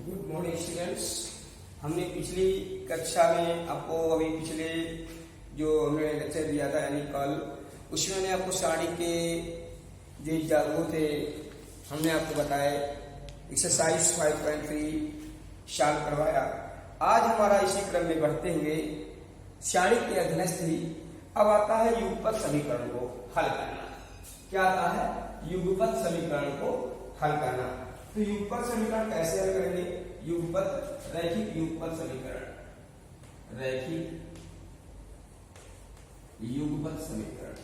Good morning students. हमने पिछली कक्षा में आपको अभी पिछले जो हमने लेक्चर दिया था यानी कल, उसमें मैंने आपको सारणी के जो वो थे हमने आपको बताया एक्सरसाइज 5.3 सॉल्व करवाया। आज हमारा इसी क्रम में बढ़ते हुए सारणी के अधीनस्थ ही अब आता है युगपत समीकरण को हल करना। क्या आता है? युगपत समीकरण को हल करना। तो युगपत समीकरण कैसे हल करेंगे? युगपत रैखिक युगपत समीकरण, रैखिक युगपत समीकरण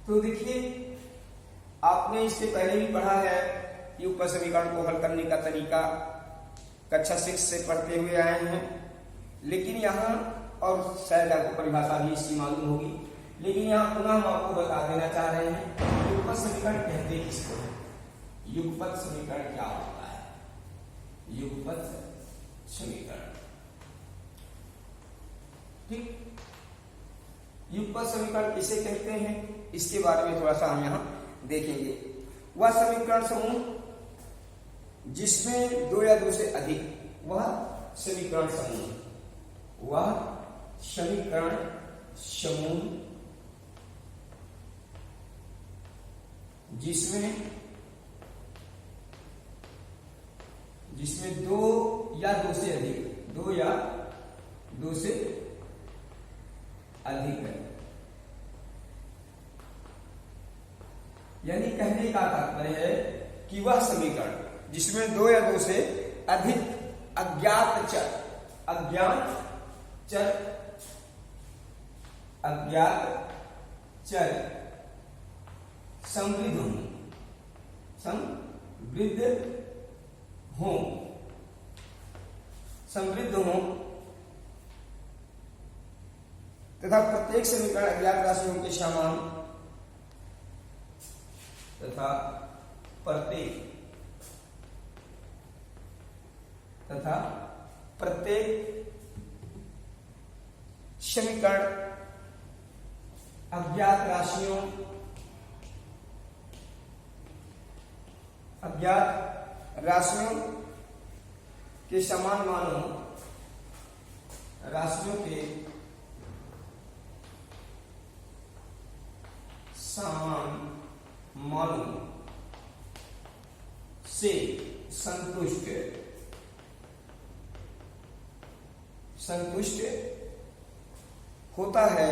तो देखिए, आपने इससे पहले भी पढ़ा है युगपत समीकरण को हल करने का तरीका, कक्षा 6 से पढ़ते हुए आए हैं। लेकिन यहाँ और शायद आपको परिभाषा भी इसकी मालूम होगी, लेकिन यहाँ पुनः हम आपको बता देना चाह रहे हैं युगपत समीकरण कहते किसको है, युगपत समीकरण क्या होता है। युगपत समीकरण, ठीक, युगपत समीकरण किसे कहते हैं इसके बारे में थोड़ा सा हम यहाँ देखेंगे। वह समीकरण समूह जिसमें दो या दो से अधिक, वह समीकरण समूह, वह समीकरण समूह जिसमें दो या दो से अधिक, दो या दो से अधिक है। यानी कहने का तात्पर्य है कि वह समीकरण जिसमें दो या दो से अधिक अज्ञात चर समृद्ध हो तथा प्रत्येक समीकरण अज्ञात राशियों के समान तथा प्रत्येक समीकरण अज्ञात राशियों के समान मानों से संतुष्ट होता है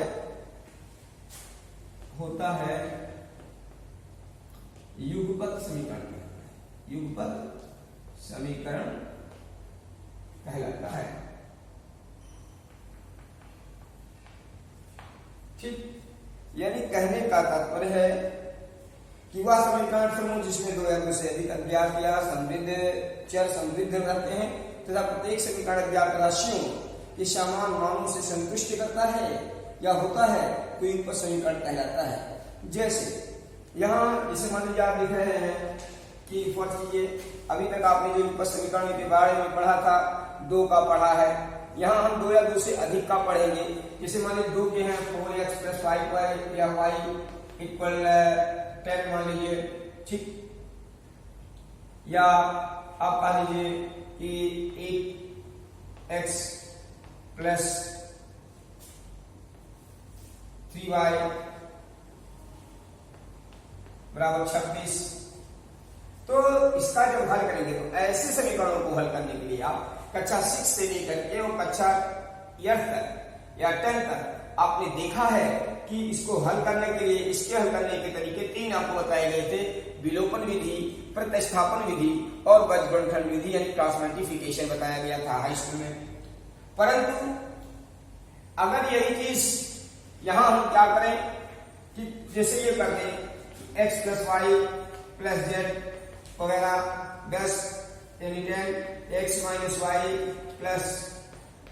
युगपत समीकरण कहलाता है। ठीक, यानी कहने का तात्पर्य है कि वह समीकरण समूह जिसमें दो या दो से अधिक अज्ञात या समृद्ध चर समृद्ध रहते हैं तथा प्रत्येक समीकरण अज्ञात राशियों के समान मानों से संतुष्ट करता है या होता है तो युगपत समीकरण कहलाता है। जैसे यहाँ इसे मान लीजिए आप लिख रहे हैं कि फर्ज कीजिए, अभी तक आपने जो युगपत समीकरण के बारे में पढ़ा था, दो का पढ़ा है। यहाँ हम दो या दो से अधिक का पढ़ेंगे। जैसे मान लीजिए दो के हैं 4x + 5y या y = 10 मान लीजिए, ठीक, या आप मान लीजिए कि 8x + 3y = 26। तो इसका जब हल करेंगे तो ऐसे समीकरणों को हल करने के लिए आप कक्षा 6 से लेकर के और कक्षा 8 तक या 10 तक आपने देखा है कि इसको हल करने के लिए, इसके हल करने के तरीके 3 आपको बताए गए थे, विलोपन विधि, प्रतिस्थापन विधि और बीजगणित विधि यानी क्रॉस मल्टीप्लिकेशन बताया गया था हाई स्कूल में। परंतु अगर यही चीज यहां हम क्या करें कि जैसे ये कर दें x + y + z वगैरह 10 यानी 10 x - y प्लस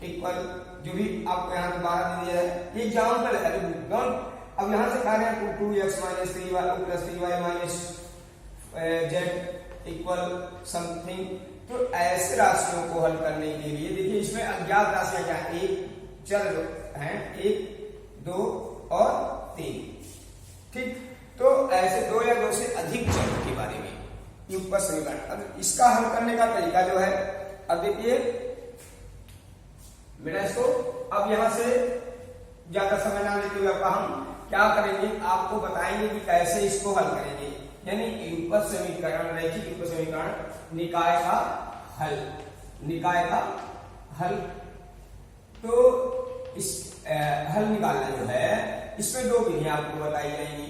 इक्वल जो भी आपको यहाँ दोबारा दे दिया है, एग्जाम्पल है। अब यहाँ से कहा गया 2x - 3y + 3y - z = something. तो ऐसे राशियों को हल करने के लिए देखिए इसमें अज्ञात राशियां क्या है, एक चर हैं, 1 2 और 3, ठीक, तो ऐसे दो या दो से अधिक चरों के बारे में युगपत समीकरण। अब इसका हल करने का तरीका जो है, अब देखिए बेटा इसको अब यहां से ज्यादा समय ना लेते हुए हम क्या करेंगे, आपको बताएंगे कि कैसे इसको हल करेंगे, यानी युगपत समीकरण, रैखिक युगपत समीकरण निकाय का हल, निकाय का हल। तो इस हल निकालना जो है, इसमें दो विधियां आपको बताई जाएंगी।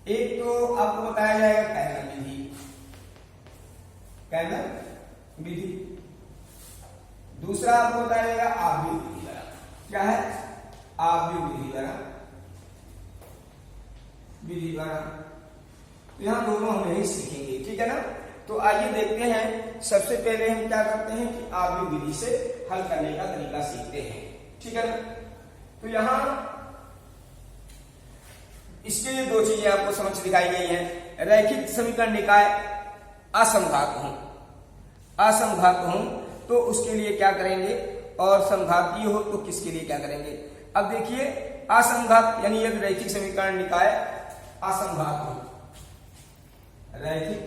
एक तो आपको बताया जाएगा कैनर विधि, कैनर विधि। दूसरा आपको बताया जाएगा आव्यूह विधि द्वारा। क्या है? आव्यूह विधि द्वारा, विधि द्वारा। तो यहां दोनों हम यही सीखेंगे, ठीक है ना। तो आइए देखते हैं, सबसे पहले हम क्या करते हैं कि आव्यूह विधि से हल करने का तरीका सीखते हैं, ठीक है ना। तो यहां इसके लिए दो चीजें आपको समझ दिखाई गई हैं। रैखिक समीकरण निकाय असमघात हो, असमघात हो तो उसके लिए क्या करेंगे, और समघातीय हो तो किसके लिए क्या करेंगे। अब देखिए असमघात यानी यदि रैखिक समीकरण निकाय असमघात हो, रैखिक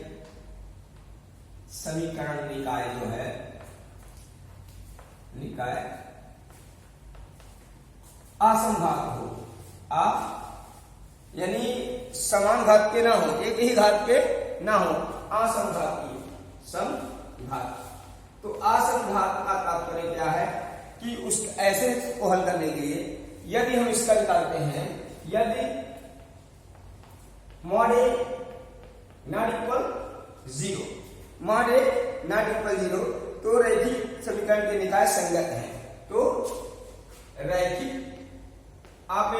समीकरण निकाय जो है, निकाय असमघात हो, यानी समान घात के ना हो, एक ही घात के ना हो, असमघातीय, समघात। तो असमघात का तात्पर्य क्या है कि उस ऐसे को हल करने के लिए यदि हम इसका निकालते हैं, यदि mod A not equal 0, mod A not equal 0, तो रैखिक समीकरण के निकाय संगत है। तो रैखिक, आप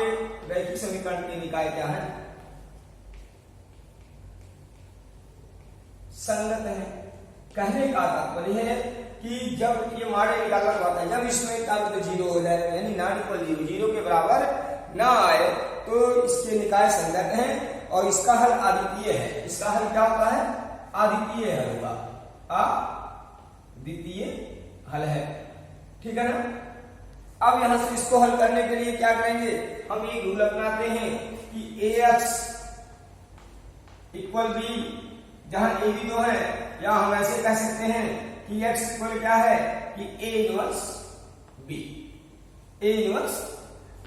रैखिक समीकरण के निकाय क्या है, संगत है। कहने का तात्पर्य है कि जब ये मॉड ए निकालना होता है, जब इसमें क्या तो 0 हो जाए, यानी नॉट इक्वल 0, 0 के बराबर ना आए, तो इसके निकाय संगत है और इसका हल अद्वितीय है। इसका हल क्या होता है? अद्वितीय हल होगा, अद्वितीय हल है, ठीक है ना। अब यहां से इसको हल करने के लिए क्या करेंगे, हम एक रूल अपनाते हैं कि ax इक्वल b, जहां a भी तो है, या हम ऐसे कह सकते हैं कि x इक्वल क्या है कि a inverse b, a inverse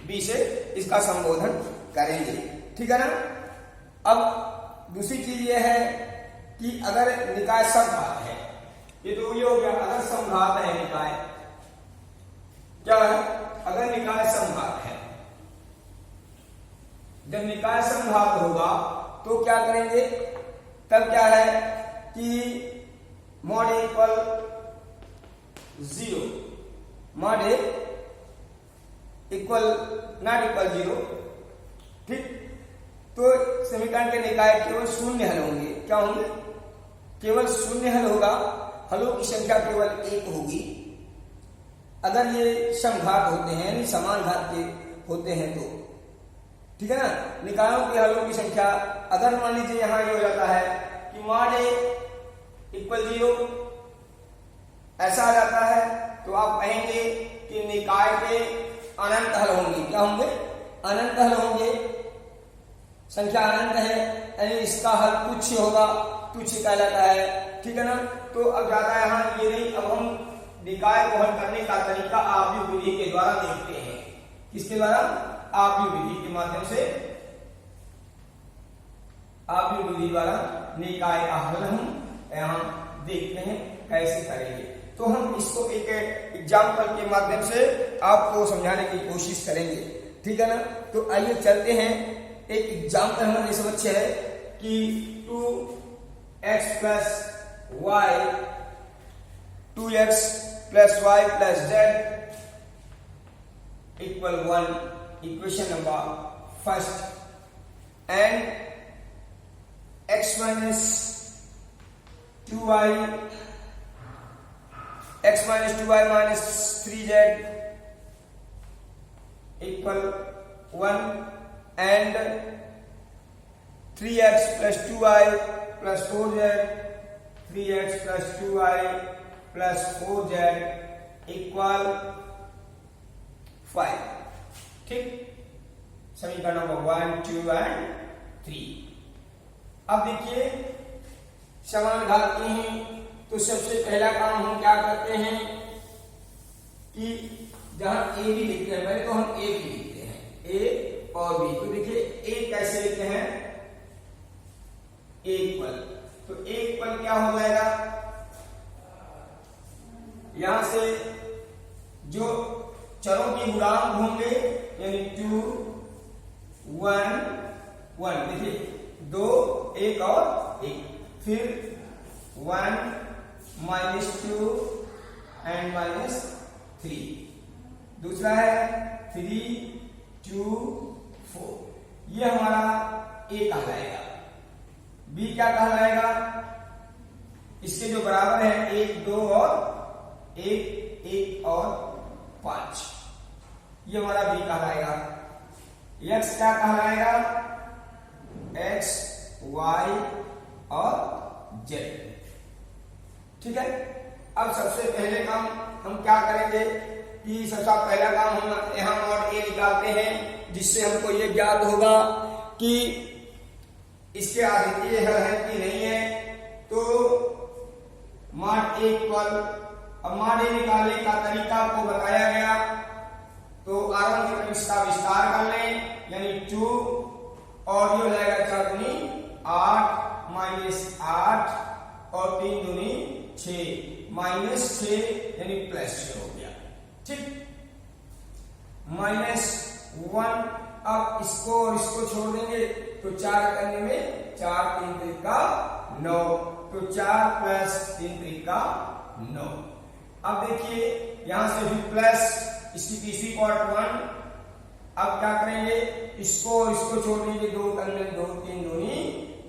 b से इसका संबोधन करेंगे, ठीक है ना। अब दूसरी चीज ये है कि अगर निकाय समघात है, ये तो ये हो गया, अगर समघात है निकाय, क्या है, अगर निकाय समघात है, जब निकाय समघात होगा तो क्या करेंगे, तब क्या है कि mod A equal 0, mod A equal not equal 0, ठीक। तो समीकरण के निकाय केवल शून्य हल होंगे। क्या होंगे? केवल शून्य हल होगा, हलों की संख्या केवल 1 होगी। अगर ये समघात होते हैं, यानी समान घात के होते हैं तो, ठीक है ना। निकायों के हलों की संख्या, अगर मान लीजिए यहां ये हो जाता है कि मॉड ए इक्वल 0, ऐसा आ जाता है, तो आप कहेंगे कि निकाय के अनंत हल होंगे। क्या होंगे? अनंत हल होंगे, संख्या अनंत है, यानी इसका हल तुच्छ होगा, तुच्छ कहलाता है, ठीक है ना। तो अब ज्यादा यहां ये नहीं, अब हम निकाय को हल करने का तरीका आव्यूह विधि के द्वारा देखते हैं। किसके द्वारा? आव्यूह विधि के माध्यम से, आव्यूह विधि द्वारा निकाय का हल हम यहां देखते हैं कैसे करेंगे। तो हम इसको एक एग्जाम्पल के माध्यम से आपको समझाने की कोशिश करेंगे, ठीक है ना। तो आइए चलते हैं, एक एग्जाम्पल हमारे समझ है कि 2x plus y, 2x plus y plus z equal 1, equation number first, and x minus 2y, x minus 2y minus 3z equal 1, and 3x plus 2y plus 4z, 3x plus 2y plus 4z equal 5, ठीक। समीकरण number 1, 2 and 3। अब देखिए समान घात हैं, तो सबसे पहला काम हम क्या करते हैं कि जहां ए भी लिखते हैं, पहले तो हम ए भी लिखते हैं, ए और बी। तो देखिए ए कैसे लिखते हैं, एक पल, तो एक पल क्या हो जाएगा, यहां से जो चरों की गुणांक होंगे यानी 2, 1, 1, देखिए 2, 1 और 1, फिर 1 -2 एंड -3, दूसरा है 3, 2, 4, ये हमारा ए कहलाएगा। बी क्या कहलाएगा, इसके जो बराबर है 1, 2 और 1 और 5, ये हमारा बी कहलाएगा। एक्स क्या कहलाएगा, एक्स, वाई और जेड। ठीक है, अब सबसे पहले काम हम क्या करेंगे कि सबसे पहला काम हम यहां मॉड ए निकालते हैं, जिससे हमको ये ज्ञात होगा कि इसके अद्वितीय हल है कि नहीं है। तो मॉड ए इक्वल, अब मॉड ए निकालने का तरीका आपको बताया गया, तो आरंभ में इसका विस्तार कर लें, यानी 2 और ये हो जाएगा 4 दूनी 8 -8 और 3 दूनी 6 -6 यानी +6 हो गया। ठीक, -1, अब इसको और इसको छोड़ देंगे तो 4 करने में 4 3 त्रिका 9, तो 4 + 3 त्रिका 9। अब देखिए यहां से भी प्लस, इसकी तीसरी पार्ट 1, अब क्या करेंगे, इसको और इसको छोड़ देंगे, 2 करने में 2 3 दूनी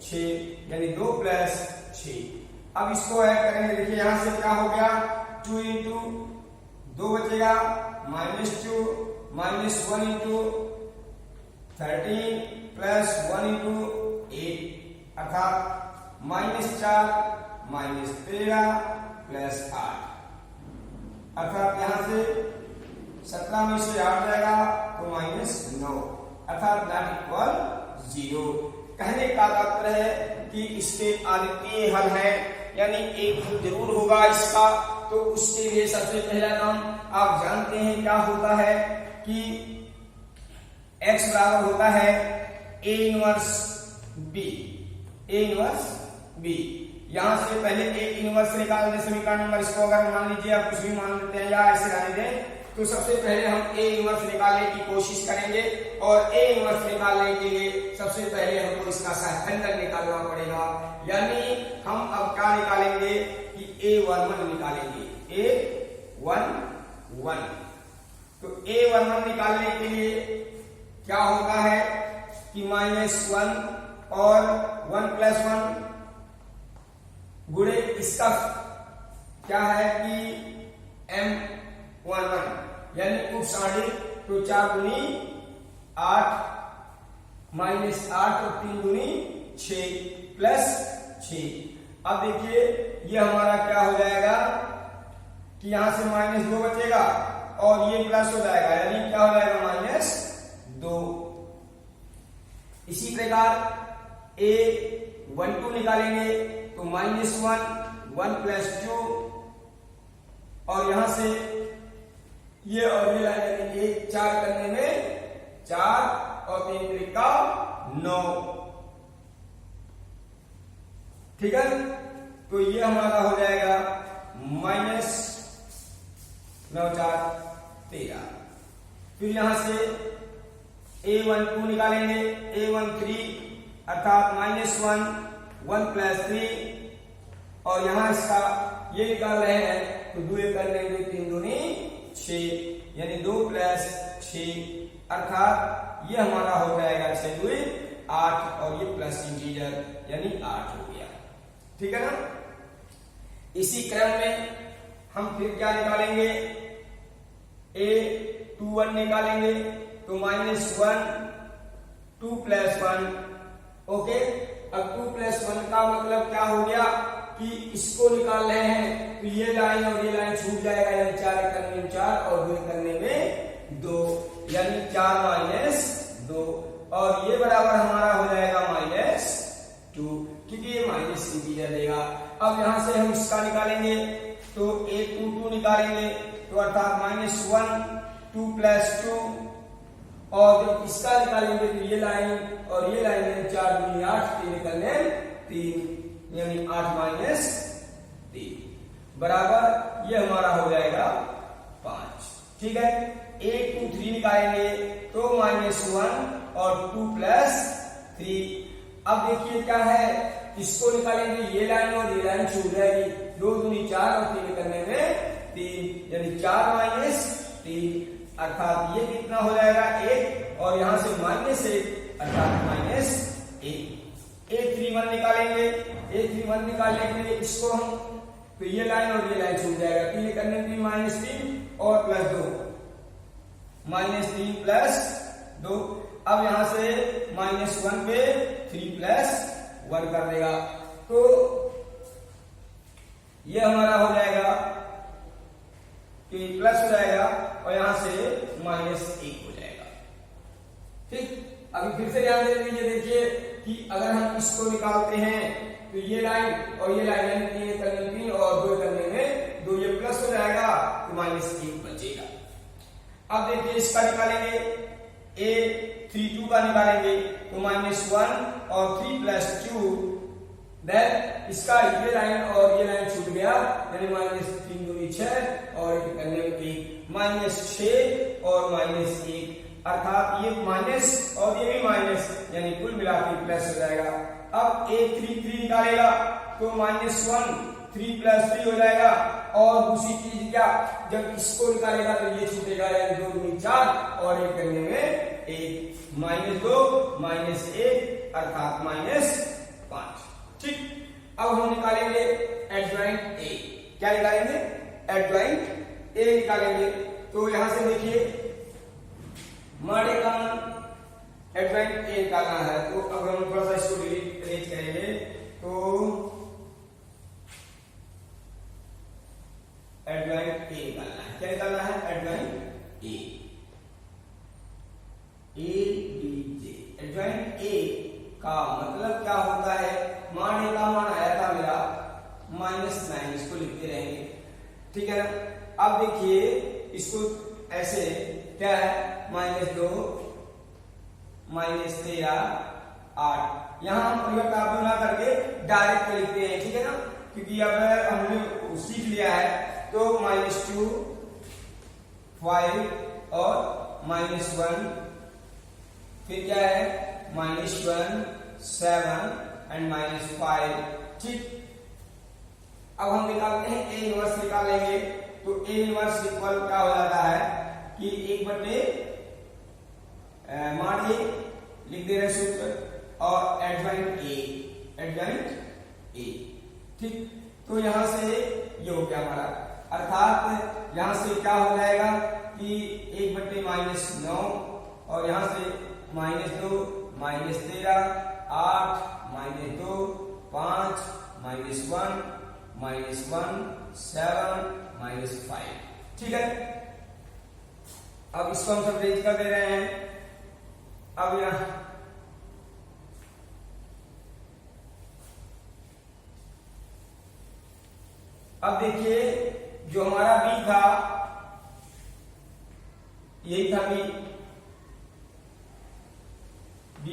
6 यानी 2 + 6। अब इसको ऐड करेंगे, देखिए यहां से क्या हो गया, 2 इंटू 2 बचेगा -2 -1 इंटू 13 + 1 इंटू 8 अर्थात -4 -13 + 8, अर्थात यहां से 17 में से 8 जाएगा तो -9, अर्थात नॉट इक्वल 0। कहने का तात्पर्य है कि इसके अद्वितीय हल है, यानी एक हल जरूर होगा इसका। तो उसके लिए सबसे पहला काम आप जानते हैं क्या होता है कि x बराबर होता है A inverse B, A inverse B। यहां से पहले A इनवर्स निकाल दे समीकरण नंबर, इसको अगर मान लीजिए आप कुछ भी मान लेते हैं या ऐसे रहने दें, तो सबसे पहले हम A इनवर्स निकालने की कोशिश करेंगे, और A इनवर्स निकालने के लिए सबसे पहले हमको इसका सहखंडन निकालना पड़ेगा, यानी हम अब क्या निकालेंगे कि A11 निकालेंगे, A11। तो A11 निकालने के लिए क्या होता है कि -1 और 1 + 1 गुणे इसका क्या है कि M11 यानी उपसाड़ी, तो 4 दूनी 8 -8 और 3 दूनी 6 + 6। अब देखिए ये हमारा क्या हो जाएगा कि यहां से -2 बचेगा और ये प्लस हो जाएगा, यानी क्या हो जाएगा -2। इसी प्रकार A12 निकालेंगे तो -1 1 + 2, और यहां से ये और ये लाइन 1 4 करने में 4 और 3 त्रिका 9। ठीक है, तो ये हमारा हो जाएगा -9 4 13। फिर यहां से A12 निकालेंगे, A13 अर्थात -1 1 + 3, और यहां इसका ये निकाल रहे हैं तो 2 करने में 3 दूनी 6 यानी 2 + 6, अर्थात ये हमारा हो जाएगा 6 2 8 और ये प्लस इंटीजर यानी 8 हो गया। ठीक है ना। इसी क्रम में हम फिर क्या निकालेंगे, A21 निकालेंगे तो -1 2 + 1। ओके, अब 2 + 1 का मतलब क्या हो गया कि इसको निकाल रहे हैं तो ये लाइन और ये लाइन छूट जाएगा, यानी 4 करने में 4 और 2 करने में 2, यानी 4 - 2 और ये बराबर हमारा हो जाएगा -2, क्योंकि ये माइनस इंटीजर देगा। अब यहां से हम इसका निकालेंगे तो 2 निकालेंगे, तो अर्थात -1 2 + 2, और जब इसका निकालेंगे तो ये लाइन और ये लाइन है 4 दूनी 8, 3 निकलने 3, यानी 8 - 3 बराबर ये हमारा हो जाएगा 5। ठीक है, 8 2 3 निकालेंगे तो -1 और 2 + 3। अब देखिए क्या है, इसको निकालेंगे ये लाइन और ये लाइन छूट जाएगी, 2 दूनी 4 और 3 निकलने में 3, यानी 4 - 3 अर्थात ये कितना हो जाएगा 1, और यहां से -1 अर्थात -1। 831 निकालेंगे, 831 निकालने के लिए इसको हम, तो ये लाइन और ये लाइन छूट जाएगा, 3 निकलने में -3 और +2, -3 + 2। अब यहां से -1 पे 3 + 1 कर देगा, तो ये हमारा हो जाएगा कि प्लस हो जाएगा और यहां से -1 हो जाएगा। ठीक, अभी फिर से ध्यान दे लीजिए, देखिए कि अगर हम इसको निकालते हैं तो ये लाइन और ये लाइन, यानी 3 करने 3 और 2 करने में 2, ये प्लस हो जाएगा तो -1 बचेगा। अब देखिए इसका निकालेंगे, A32 का निकालेंगे तो -1 और 3 + 2, देन इसका ये लाइन और ये लाइन छूट गया, यानी -3 दूनी 6 और करने में 1, -6 और -1 अर्थात ये माइनस और ये भी माइनस, यानी कुल मिला के प्लस हो जाएगा। अब A33 निकालेगा तो -1 3 + 3 हो जाएगा, और दूसरी चीज क्या, जब इसको निकालेगा तो ये छूटेगा, यानी 2 दूनी 4 और 1 करने में 1, -2 -1 अर्थात -5। ठीक, अब हम निकालेंगे एडजॉइंट ए। क्या निकालेंगे? एडजॉइंट ए निकालेंगे। तो यहां से देखिए मॉड ए का एडजॉइंट ए निकालना है, तो अगर हम थोड़ा सा इसको डिलीट अरेंज करेंगे तो एडजॉइंट ए निकालना है। क्या निकालना है? Adjoint A, ADJ। Adjoint A का मतलब क्या होता है? मान ए का मान आया था मेरा -9, इसको लिखते रहेंगे, ठीक है ना। अब देखिए इसको ऐसे क्या है, -2 -13 8, यहां हम परिवर्तन ना करके डायरेक्ट लिखते हैं, ठीक है ना, क्योंकि अब हमने सीख लिया है। तो -2 5 और -1, फिर क्या है -1 7 एंड -5। ठीक, अब हम निकालते हैं A इनवर्स निकालेंगे, तो A इनवर्स इक्वल क्या हो जाता है कि 1/, मान ए लिख दे रहे सूत्र, और एडजॉइंट ए। ठीक, तो यहां से ये हो गया हमारा, अर्थात यहां से क्या हो जाएगा कि 1/, -9 और यहां से -2 -13 8 -2 5 -1 -1 7 -5। ठीक है, अब इसको हम सब रेंज कर दे रहे हैं। अब यहां अब देखिए जो हमारा बी था, यही था बी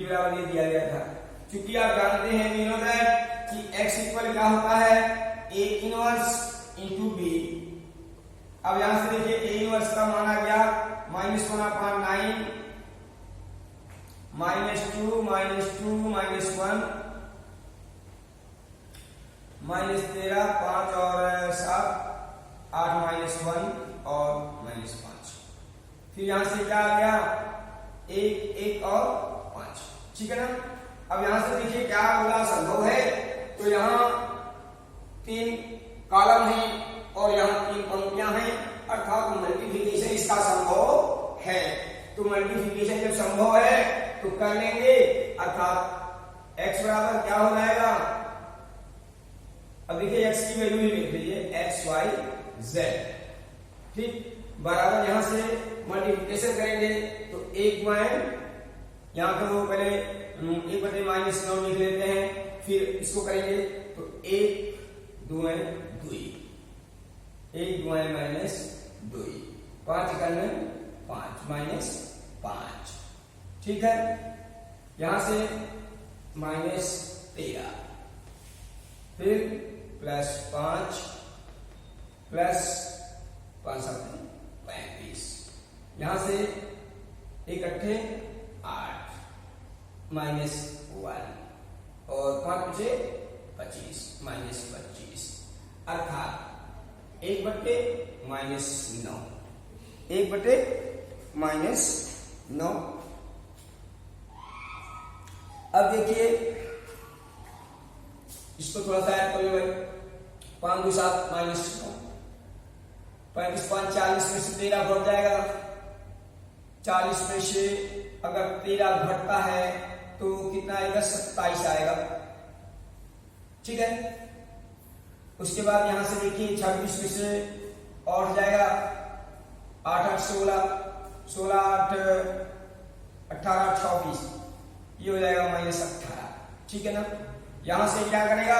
बराबर ये दिया गया था। क्योंकि आप जानते हैं वी नो दैट कि x इक्वल क्या होता है, A इनवर्स इंटू बी। अब यहां से देखिए A इनवर्स का मान आ गया -1/9 -2 -1 -13 5 और 7 8 -1 और -5। फिर यहां से क्या आ गया 1 और 5, ठीक है ना। अब यहां से देखिए क्या होगा, संभव है, तो यहां 3 कॉलम है और यहां 3 पंक्तियां हैं, अर्थात मल्टीप्लिकेशन इसका संभव है। तो मल्टीप्लिकेशन जब संभव है तो कर लेंगे, अर्थात x बराबर क्या हो जाएगा, अब देखिए x की वैल्यू ही लिख लीजिए x y z। ठीक, बराबर यहां से मल्टीप्लिकेशन करेंगे तो 1 यहाँ तो पहले 1/-9 लिख लेते हैं, फिर इसको करेंगे तो 1 2 2, 1 2 -2, 5 करने 5 -5, ठीक है। यहां से -13, फिर +5 प्लस 5 35, यहां से 1 8 -1 और 5 बचे 25 -25, अर्थात 1/-9, 1/-9। अब देखिए इसको थोड़ा सा ऐड कर लो भाई, 5 2 7 -9, 35 5 40 में से 13 घट जाएगा, 40 में से अगर 13 घटता है तो कितना आएगा, 27 आएगा, ठीक है। उसके बाद यहां से देखिए 26 में से और जाएगा 8 8 16, 16 8 18 24, ये हो जाएगा -18, ठीक है ना। यहां से क्या करेगा,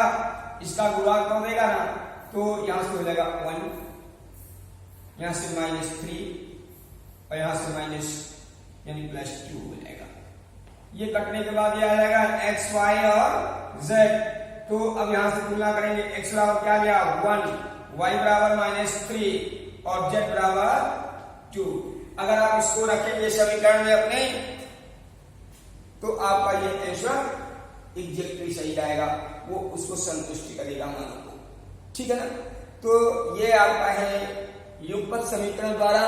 इसका गुणा कर देगा ना, तो यहां से हो जाएगा 1, यहां से -3 और यहां से माइनस यानी +2 हो जाएगा। ये कटने के बाद ये आ जाएगा x y और z। तो अब यहां से तुलना करेंगे, x बराबर क्या लिया 1, y बराबर -3 और z बराबर 2। अगर आप इसको रखेंगे समीकरण में अपने, तो आपका ये आंसर एग्जैक्टली सही जाएगा, वो उसको संतुष्टि करेगा मान को, ठीक है ना। तो ये आपका है युगपत समीकरण द्वारा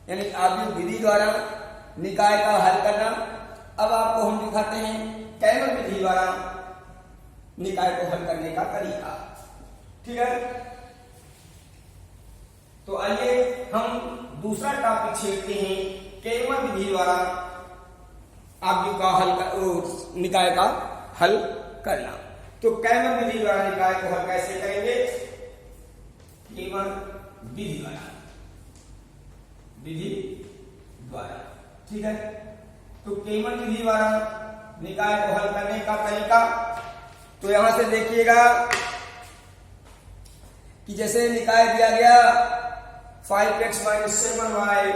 यानी आवर्त विधि द्वारा निकाय का हल करना। अब आपको हम दिखाते हैं कैमर विधि द्वारा निकाय को हल करने का तरीका, ठीक है। तो आइए हम दूसरा टॉपिक छेड़ते हैं, कैमर विधि द्वारा आवर्त का हल निकाय का हल करना। तो कैमर विधि द्वारा निकाय को हल कैसे करेंगे, कैमर विधि द्वारा, ठीक है। तो कैमर विधि द्वारा निकाय को हल करने का तरीका, तो यहां से देखिएगा कि जैसे निकाय दिया गया 5x - 7y,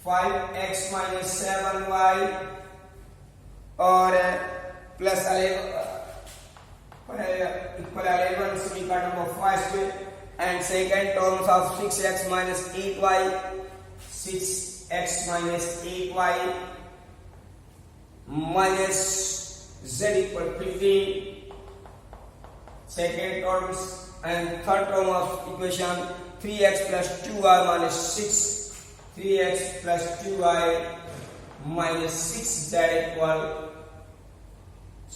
5x - 7y और +11 समीकरण number first, and second terms of 6x - 8y, 6x - 8y minus z equal 15, second terms and third term of equation 3x + 2y minus 6, 3x + 2y minus 6z equal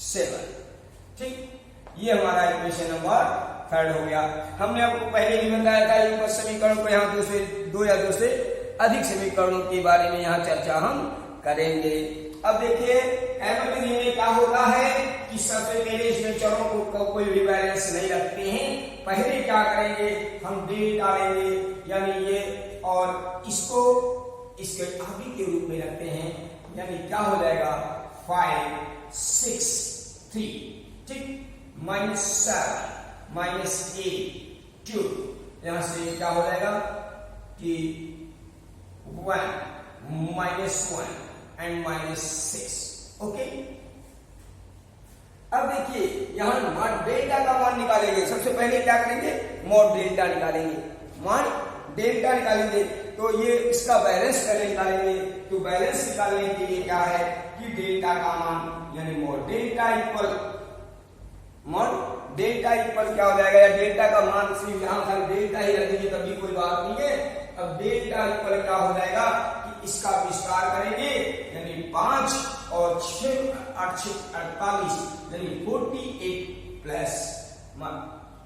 7, ठीक। ये हमारा equation number third हो गया। हमने आपको पहले भी बताया था युगपत समीकरण को यहाँ 2 या 2 से अधिक समीकरणों के बारे में यहाँ चर्चा हम करेंगे। अब देखिए कैमर विधि में क्या होता है कि सबसे पहले इसमें चरों को कोई भी बैलेंस नहीं रखते हैं। पहले क्या करेंगे, हम डेल डालेंगे यानी ये, और इसको इसके आगे के रूप में रखते हैं, यानी क्या हो जाएगा 5 6 3, ठीक, -7 -8 2, यहां से क्या हो जाएगा कि 1 -1 एंड -6, ओके। अब देखिए यहां मॉड डेल्टा का मान निकालेंगे। सबसे पहले क्या करेंगे, मॉड डेल्टा निकालेंगे, मॉड डेल्टा निकालेंगे। तो ये इसका बैलेंस पहले निकालेंगे। तो बैलेंस निकालने के लिए क्या है कि डेल्टा का मान यानी मॉड डेल्टा इक्वल क्या हो जाएगा, या डेल्टा का मान सिर्फ यहां पर डेल्टा ही रख दीजिए तभी कोई बात नहीं है। अब डेल्टा इक्वल क्या हो जाएगा कि इसका विस्तार करेंगे यानी 5 और 6 8 6 48 यानी 48 प्लस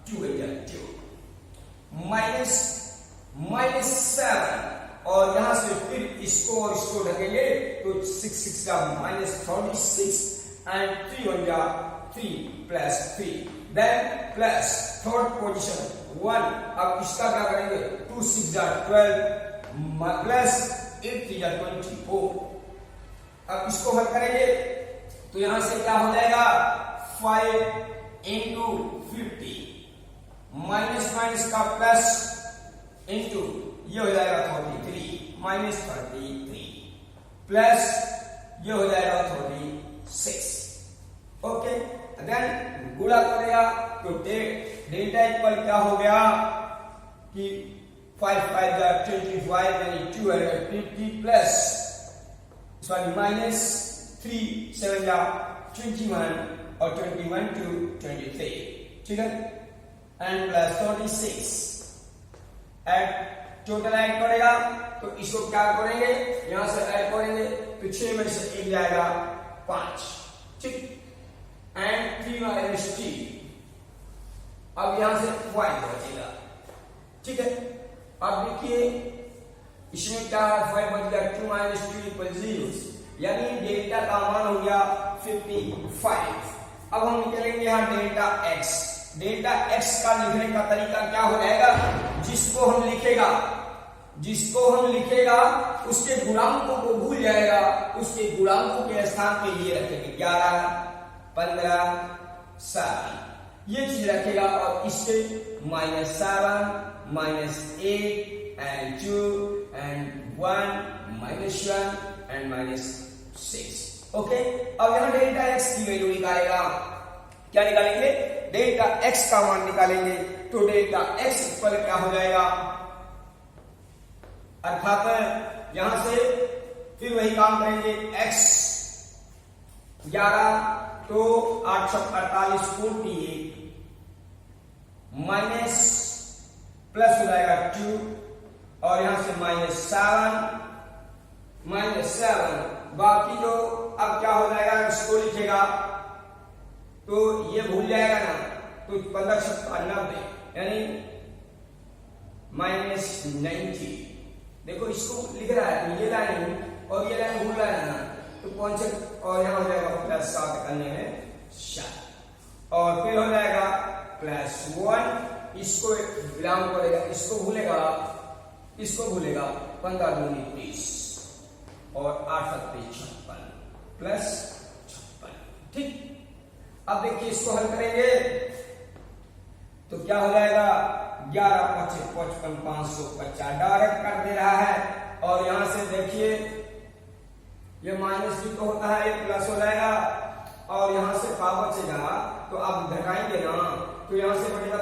2 -7 और यहां से फिर इसको और इसको ढकेंगे तो 6 6 का -36 एंड 3 1 जा 3 + 3 देन प्लस थर्ड पोजीशन 1। अब इसका क्या करेंगे 2 6 जा 12 प्लस 8 3 जा 24। अब इसको हल करेंगे तो यहां से क्या हो जाएगा 5 इंटू 50 माइनस माइनस का प्लस इंटू ये हो जाएगा 33 माइनस 33 प्लस ये हो जाएगा 36। ओके देन गुणा करेगा तो डेल्टा इक्वल क्या हो गया कि 5 5 25 यानी 250 प्लस सॉरी माइनस 3 7 21 और 21 to 23 ठीक है and plus 36 add total add करेगा तो इसको क्या करेंगे यहां से ऐड करेंगे तो 6 में से 1 जाएगा 5 ठीक एंड 3 माइनस 3 अब यहां से 5 बचेगा ठीक है। अब देखिए इसमें क्या है 5 बच गया 2 माइनस 2 इक्वल 0 यानी डेल्टा का मान हो गया 55। अब हम निकालेंगे यहाँ डेल्टा x। डेल्टा x का लिखने का तरीका क्या हो जाएगा जिसको हम लिखेगा उसके गुणांकों को भूल जाएगा, उसके गुणांकों के स्थान पे ये रखेंगे 11 15 7 ये चीज रखेगा और इसके -7 -8 and 2 and 1 -1 and -6 ओके। अब यहां डेल्टा x की वैल्यू निकालेगा, क्या निकालेंगे डेल्टा x का मान निकालेंगे तो डेल्टा x इक्वल क्या हो जाएगा अर्थात यहां से फिर वही काम करेंगे x 11 तो 848 48 माइनस प्लस हो जाएगा 2 और यहां से -7 बाकी जो अब क्या हो जाएगा इसको लिखेगा तो ये भूल जाएगा ना तो 15 90 यानी -90 देखो इसको लिख रहा है तो ये लाइन और ये लाइन भूल रहा है ना तो पहुंचे और यहां हो जाएगा +7 करने में 7 और फिर हो जाएगा +1 इसको विराम करेगा इसको भूलेगा 15 दूनी 30 और 8 56 +56 ठीक। अब देखिए इसको हल करेंगे तो क्या हो जाएगा 11 25 55 550 डायरेक्ट कर दे रहा है और यहां से देखिए ये माइनस भी तो होता है ये प्लस हो जाएगा और यहां से का बचेगा तो अब घटाएंगे ना तो यहां से बचेगा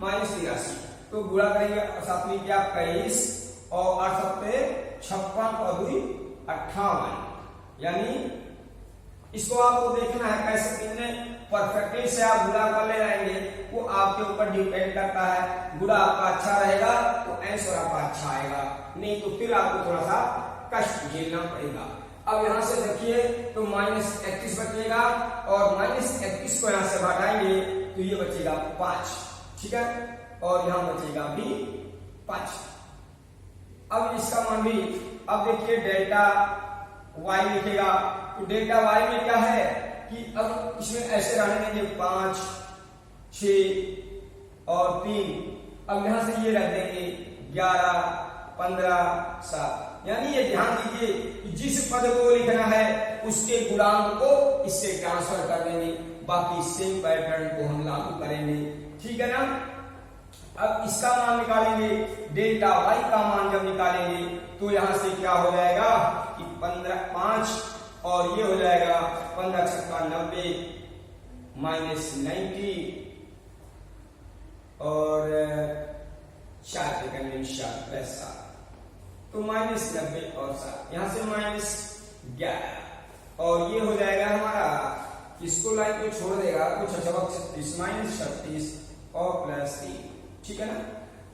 83 तो गुणा करेंगे 7 में क्या 23 और 8 7 56 और 2 58 यानी इसको आपको देखना है कैसे कितने परफेक्टली से आप गुणा कर ले जाएंगे वो आपके ऊपर डिपेंड करता है। गुणा आपका अच्छा रहेगा तो आंसर आपका अच्छा आएगा, नहीं तो फिर आपको थोड़ा सा कष्ट झेलना पड़ेगा। अब यहां से देखिए तो -31 बचेगा और -31 को यहां से घटाएंगे तो ये बचेगा 5 ठीक है और यहां बचेगा भी 5। अब इसका मान भी अब देखिए डेल्टा y लिखेगा तो डेल्टा y में क्या है कि अब इसमें ऐसे रहने देंगे 5 6 और 3 अब यहां से ये रख देंगे 11 15 7 यानी ये ध्यान दीजिए कि जिस पद को लिखना है उसके गुणांक को इससे ट्रांसफर कर देंगे, बाकी सेम पैटर्न को हम लागू करेंगे ठीक है ना। अब इसका मान निकालेंगे डेल्टा y का मान जब निकालेंगे तो यहां से क्या हो जाएगा कि 5 और ये हो जाएगा 15 छक्का 90 -90 और 4 सेकंड 7 तो -90 और 7 यहां से -11 और ये हो जाएगा हमारा इसको लाइन को छोड़ देगा कुछ अच्छा 36 और +3 ठीक है ना।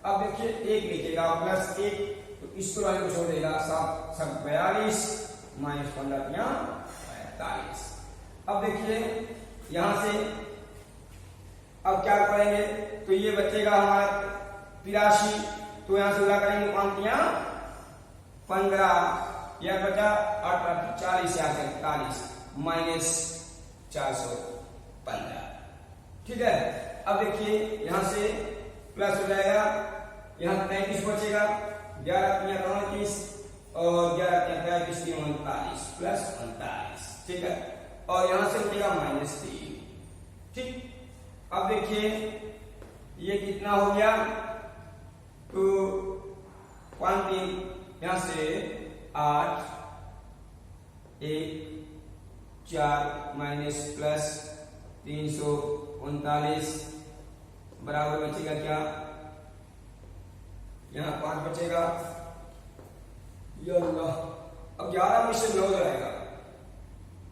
अब देखिए 1 लिखेगा +1 तो इसको लाइन को छोड़ देगा 7 42 -15 45। अब देखिए यहां से अब क्या करेंगे तो ये बचेगा हमारा 83 तो यहां से गुणा करेंगे 15 यह बचा 8 40 या 41 -415 ठीक है। अब देखिए यहां से प्लस हो जाएगा यहां 33 बचेगा 11 33 और 39 प्लस 39, ठीक है। और यहां से बचेगा -3, ठीक। अब देखिए ये कितना हो गया, तो 5 3 यहां से 8 1 4 माइनस प्लस 339 बराबर बचेगा क्या, यहाँ 5 बचेगा, या अल्लाह। अब 11 में से 9 जाएगा,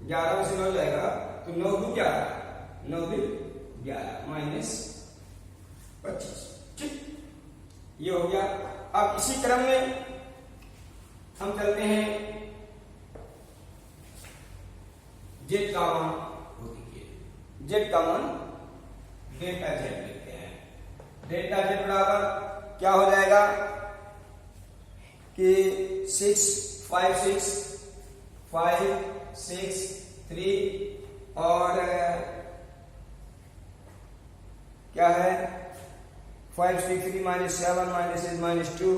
11 में से 9 जाएगा तो 9 2 11, 9 2 11 माइनस 25, ठीक, ये हो गया। अब इसी क्रम में हम चलते हैं जेड का मान, जेड का मान डेल्टा जेड लेते हैं। डेल्टा जेड बराबर क्या हो जाएगा कि 6 5 6 5 6 3 और क्या है 5 6 3 -7 -2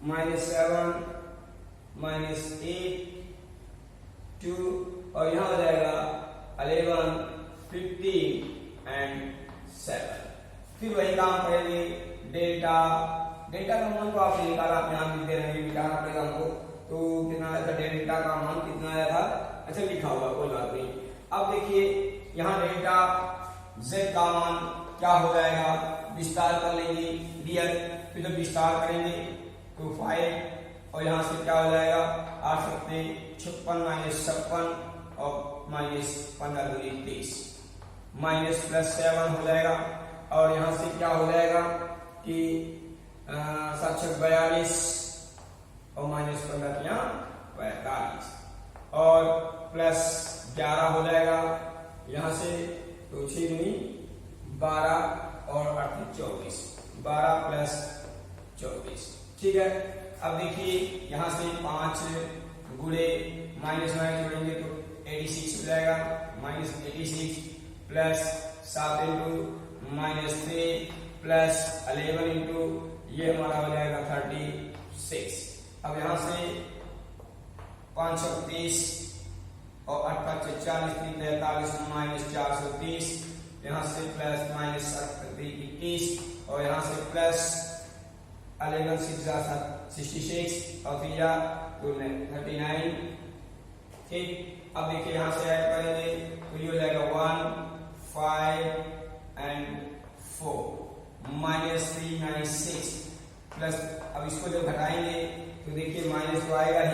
-7 -8 2 और यहां हो जाएगा 11 15 एंड 7। फिर वही काम करेंगे, डेल्टा डेल्टा का मान तो आपने निकाला, आप यहां लिख दे रहे हैं, निकालना पड़ेगा हमको। तो कितना आया था, डेल्टा का मान कितना आया था, अच्छा लिखा हुआ, कोई बात नहीं। अब देखिए यहां डेल्टा जेड का मान क्या हो जाएगा, विस्तार कर लेंगे रियल, फिर जब विस्तार करेंगे तो 5 और यहां से क्या हो जाएगा 8 7 56 -56 और -15 दूनी 23 माइनस प्लस 7 हो जाएगा। और यहां से क्या हो जाएगा कि 7 42 और -15 यहाँ 45 और प्लस 11 हो जाएगा यहां से, तो 6 दूनी 12 और 8 24, 12 प्लस 24, ठीक है। अब देखिए यहां से 5 गुणे माइनस जोड़ेंगे तो 86 हो जाएगा, -86 प्लस 7 इंटू -3 प्लस 11 इंटू ये हमारा हो जाएगा 36। अब यहां से 530 और 8 5 40 3 43 -430, यहां से प्लस -21 और यहां से प्लस 11 66 और फिर 39, ठीक। अब देखिए यहां से ऐड करेंगे तो ये हो जाएगा 1 5 एंड 4 -396 प्लस, अब इसको जब घटाएंगे तो देखिए माइनस तो आएगा ही,